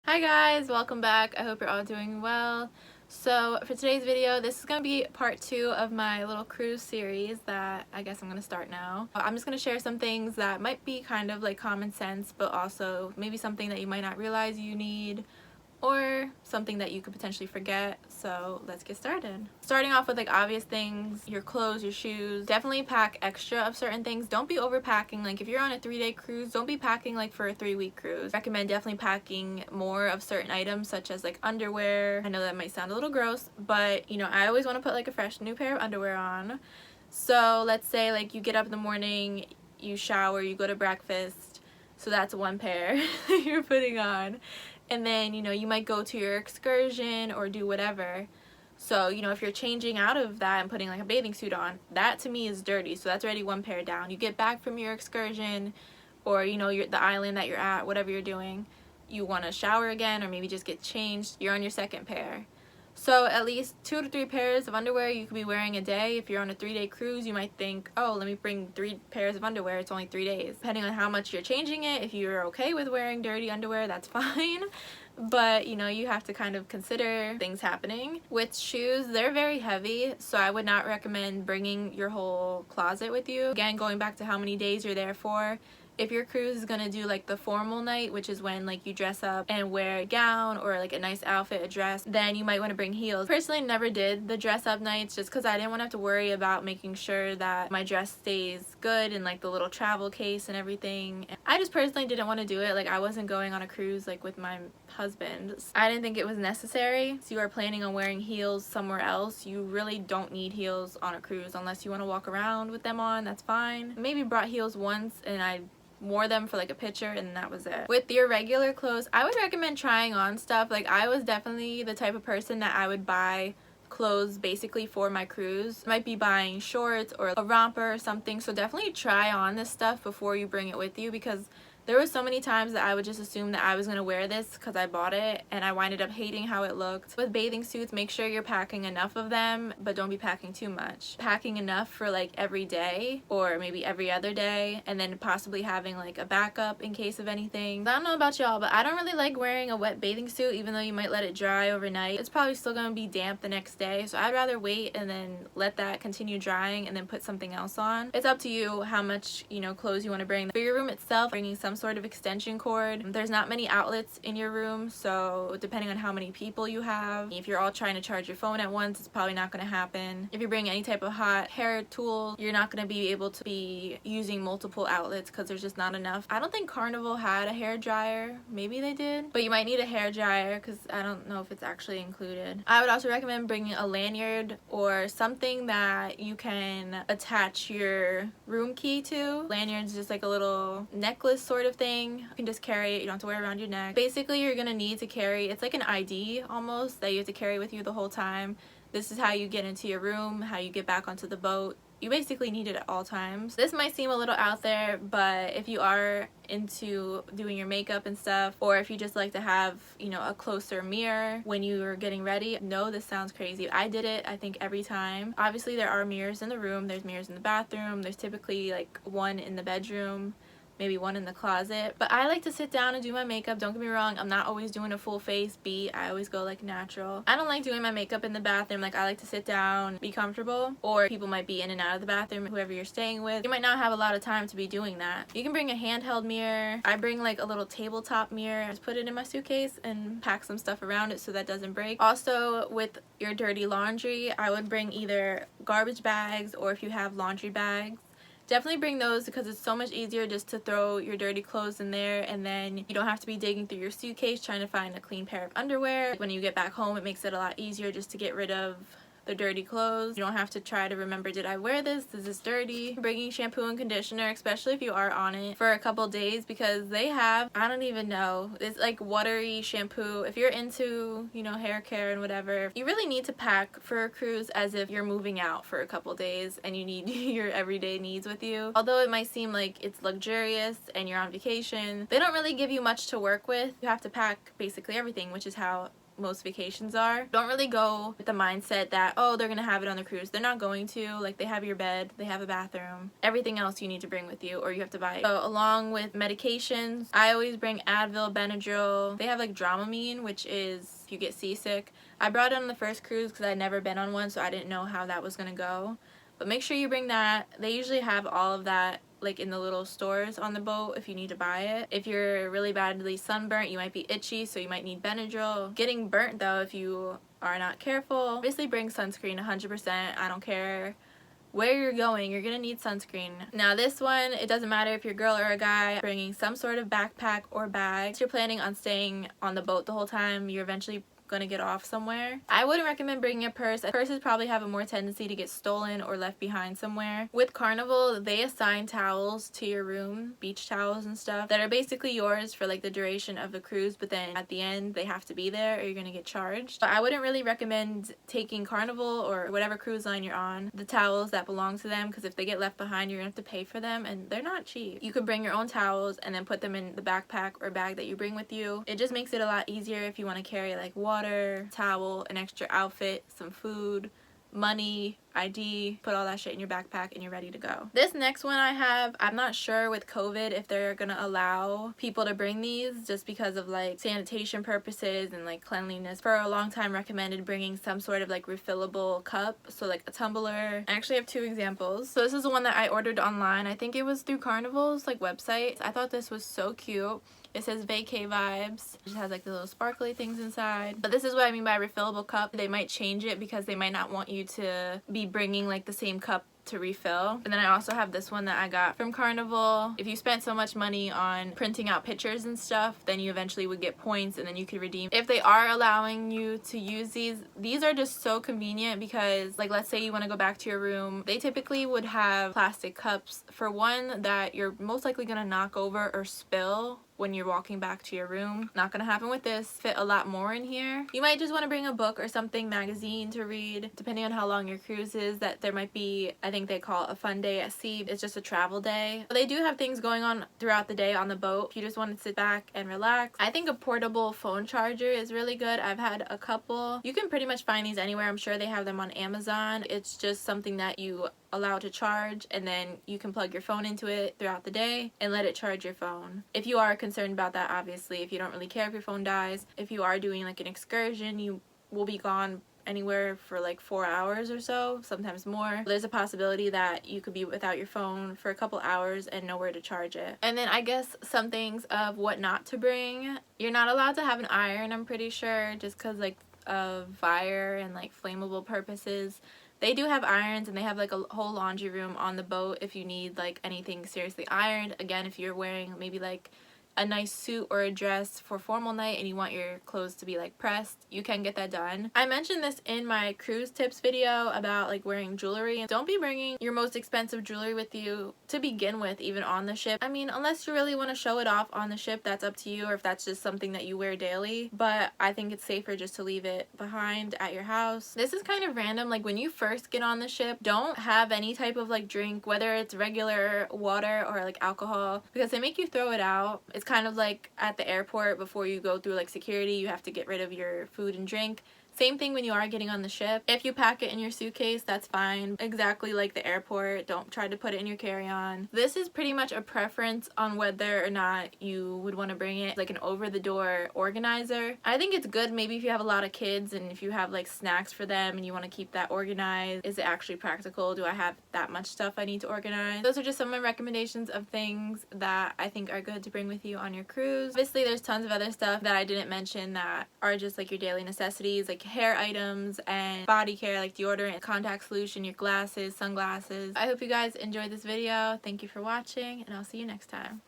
Hi guys, welcome back. I hope you're all doing well. So for today's video, this is going to be part 2 of my little cruise series that I guess I'm going to start now. I'm just going to share some things that might be kind of like common sense, but also maybe something that you might not realize you need, or something that you could potentially forget. So let's get started. Starting off with like obvious things, your clothes, your shoes. Definitely pack extra of certain things. Don't be overpacking. Like if you're on a 3-day cruise, don't be packing like for a 3-week cruise. Recommend definitely packing more of certain items such as like underwear. I know that might sound a little gross, but you know, I always want to put like a fresh new pair of underwear on. So let's say like you get up in the morning, you shower, you go to breakfast. So that's one pair you're putting on. And then, you know, you might go to your excursion or do whatever. So, you know, if you're changing out of that and putting like a bathing suit on, that to me is dirty. So that's already one pair down. You get back from your excursion or, you know, the island that you're at, whatever you're doing, you want to shower again or maybe just get changed, you're on your second pair. So at least 2 to 3 pairs of underwear you could be wearing a day. If you're on a 3-day cruise, you might think, oh, let me bring 3 pairs of underwear. It's only 3 days. Depending on how much you're changing it, if you're okay with wearing dirty underwear, that's fine. But, you know, you have to kind of consider things happening. With shoes, they're very heavy, so I would not recommend bringing your whole closet with you. Again, going back to how many days you're there for. If your cruise is gonna do like the formal night, which is when like you dress up and wear a gown or like a nice outfit, a dress, then you might want to bring heels. Personally, never did the dress up nights just because I didn't want to have to worry about making sure that my dress stays good in like the little travel case and everything. And I just personally didn't want to do it. Like I wasn't going on a cruise like with my husband. I didn't think it was necessary. So you are planning on wearing heels somewhere else, you really don't need heels on a cruise unless you want to walk around with them on. That's fine. Maybe brought heels once and I wore them for like a picture and that was it. With your regular clothes, I would recommend trying on stuff. Like I was definitely the type of person that I would buy clothes basically for my cruise. Might be buying shorts or a romper or something, so definitely try on this stuff before you bring it with you, because there were so many times that I would just assume that I was going to wear this because I bought it and I winded up hating how it looked. With bathing suits, make sure you're packing enough of them, but don't be packing too much. Packing enough for like every day or maybe every other day, and then possibly having like a backup in case of anything. I don't know about y'all, but I don't really like wearing a wet bathing suit even though you might let it dry overnight. It's probably still going to be damp the next day, so I'd rather wait and then let that continue drying and then put something else on. It's up to you how much, you know, clothes you want to bring. For your room itself, bringing some sort of extension cord. There's not many outlets in your room, so depending on how many people you have, if you're all trying to charge your phone at once, it's probably not going to happen. If you're bringing any type of hot hair tool, you're not going to be able to be using multiple outlets because there's just not enough. I don't think Carnival had a hair dryer. Maybe they did, but you might need a hair dryer because I don't know if it's actually included. I would also recommend bringing a lanyard or something that you can attach your room key to. Lanyard's just like a little necklace sort of thing. You can just carry it, you don't have to wear it around your neck. Basically, you're gonna need to carry, it's like an ID almost that you have to carry with you the whole time. This is how you get into your room, how you get back onto the boat. You basically need it at all times. This might seem a little out there, but if you are into doing your makeup and stuff, or if you just like to have, you know, a closer mirror when you're getting ready. No, this sounds crazy. I did it, I think, every time. Obviously, there are mirrors in the room. There's mirrors in the bathroom. There's typically like one in the bedroom, maybe one in the closet. But I like to sit down and do my makeup. Don't get me wrong, I'm not always doing a full face beat. I always go like natural. I don't like doing my makeup in the bathroom. Like I like to sit down, be comfortable, or people might be in and out of the bathroom, whoever you're staying with. You might not have a lot of time to be doing that. You can bring a handheld mirror. I bring like a little tabletop mirror. I just put it in my suitcase and pack some stuff around it so that doesn't break. Also, with your dirty laundry, I would bring either garbage bags, or if you have laundry bags, definitely bring those because it's so much easier just to throw your dirty clothes in there, and then you don't have to be digging through your suitcase trying to find a clean pair of underwear. When you get back home, it makes it a lot easier just to get rid of the dirty clothes. You don't have to try to remember, did I wear this? Is this dirty? Bringing shampoo and conditioner, especially if you are on it for a couple days, because they have, I don't even know, it's like watery shampoo. If you're into, you know, hair care and whatever, you really need to pack for a cruise as if you're moving out for a couple days and you need your everyday needs with you. Although it might seem like it's luxurious and you're on vacation, they don't really give you much to work with. You have to pack basically everything, which is how most vacations are. Don't really go with the mindset that, oh, they're gonna have it on the cruise. They're not going to. Like, they have your bed, they have a bathroom, everything else you need to bring with you, or you have to buy it. So along with medications, I always bring Advil, Benadryl. They have like Dramamine, which is if you get seasick. I brought it on the first cruise because I'd never been on one, so I didn't know how that was gonna go. But make sure you bring that. They usually have all of that like in the little stores on the boat if you need to buy it. If you're really badly sunburnt, you might be itchy, so you might need Benadryl. Getting burnt though, if you are not careful, obviously bring sunscreen 100%. I don't care where you're going, you're gonna need sunscreen. Now this one, it doesn't matter if you're a girl or a guy, bringing some sort of backpack or bag. If you're planning on staying on the boat the whole time, you're eventually gonna get off somewhere. I wouldn't recommend bringing a purse. Purses probably have a more tendency to get stolen or left behind somewhere. With Carnival, they assign towels to your room, beach towels and stuff, that are basically yours for like the duration of the cruise, but then at the end they have to be there or you're gonna get charged. But I wouldn't really recommend taking Carnival or whatever cruise line you're on the towels that belong to them, because if they get left behind, you're gonna have to pay for them and they're not cheap. You could bring your own towels and then put them in the backpack or bag that you bring with you. It just makes it a lot easier if you want to carry like water, towel, an extra outfit, some food, money, ID, put all that shit in your backpack and you're ready to go. This next one I have, I'm not sure with COVID if they're gonna allow people to bring these just because of like sanitation purposes and like cleanliness. For a long time recommended bringing some sort of like refillable cup, so like a tumbler. I actually have two examples. So this is the one that I ordered online. I think it was through Carnival's like website. I thought this was so cute. It says vacay vibes. It has like the little sparkly things inside. But this is what I mean by refillable cup. They might change it because they might not want you to be bringing like the same cup to refill. And then I also have this one that I got from Carnival. If you spent so much money on printing out pictures and stuff, then you eventually would get points and then you could redeem. If they are allowing you to use these are just so convenient because like let's say you want to go back to your room, they typically would have plastic cups for one that you're most likely gonna knock over or spill when you're walking back to your room. Not gonna happen with this. Fit a lot more in here. You might just want to bring a book or something, magazine to read, depending on how long your cruise is. That there might be, I think they call it a fun day at sea. It's just a travel day. But they do have things going on throughout the day on the boat if you just want to sit back and relax. I think a portable phone charger is really good. I've had a couple. You can pretty much find these anywhere. I'm sure they have them on Amazon. It's just something that you allow to charge and then you can plug your phone into it throughout the day and let it charge your phone. If you are concerned about that, obviously, if you don't really care if your phone dies, if you are doing like an excursion, you will be gone anywhere for like 4 hours or so, sometimes more. There's a possibility that you could be without your phone for a couple hours and nowhere to charge it. And then I guess some things of what not to bring. You're not allowed to have an iron, I'm pretty sure, just because like of fire and like flammable purposes. They do have irons and they have like a whole laundry room on the boat if you need like anything seriously ironed. Again, if you're wearing maybe like a nice suit or a dress for formal night and you want your clothes to be like pressed, you can get that done. I mentioned this in my cruise tips video about like wearing jewelry, and don't be bringing your most expensive jewelry with you to begin with, even on the ship. I mean, unless you really want to show it off on the ship, that's up to you, or if that's just something that you wear daily, but I think it's safer just to leave it behind at your house. This is kind of random. Like when you first get on the ship, don't have any type of like drink, whether it's regular water or like alcohol, because they make you throw it out. It's kind of like at the airport before you go through like security, you have to get rid of your food and drink. Same thing when you are getting on the ship. If you pack it in your suitcase, that's fine. Exactly like the airport. Don't try to put it in your carry-on. This is pretty much a preference on whether or not you would want to bring it, like an over-the-door organizer. I think it's good maybe if you have a lot of kids and if you have like snacks for them and you want to keep that organized. Is it actually practical? Do I have that much stuff I need to organize? Those are just some of my recommendations of things that I think are good to bring with you on your cruise. Obviously, there's tons of other stuff that I didn't mention that are just like your daily necessities, like hair items and body care, like deodorant, contact solution, your glasses, sunglasses. I hope you guys enjoyed this video. Thank you for watching, and I'll see you next time.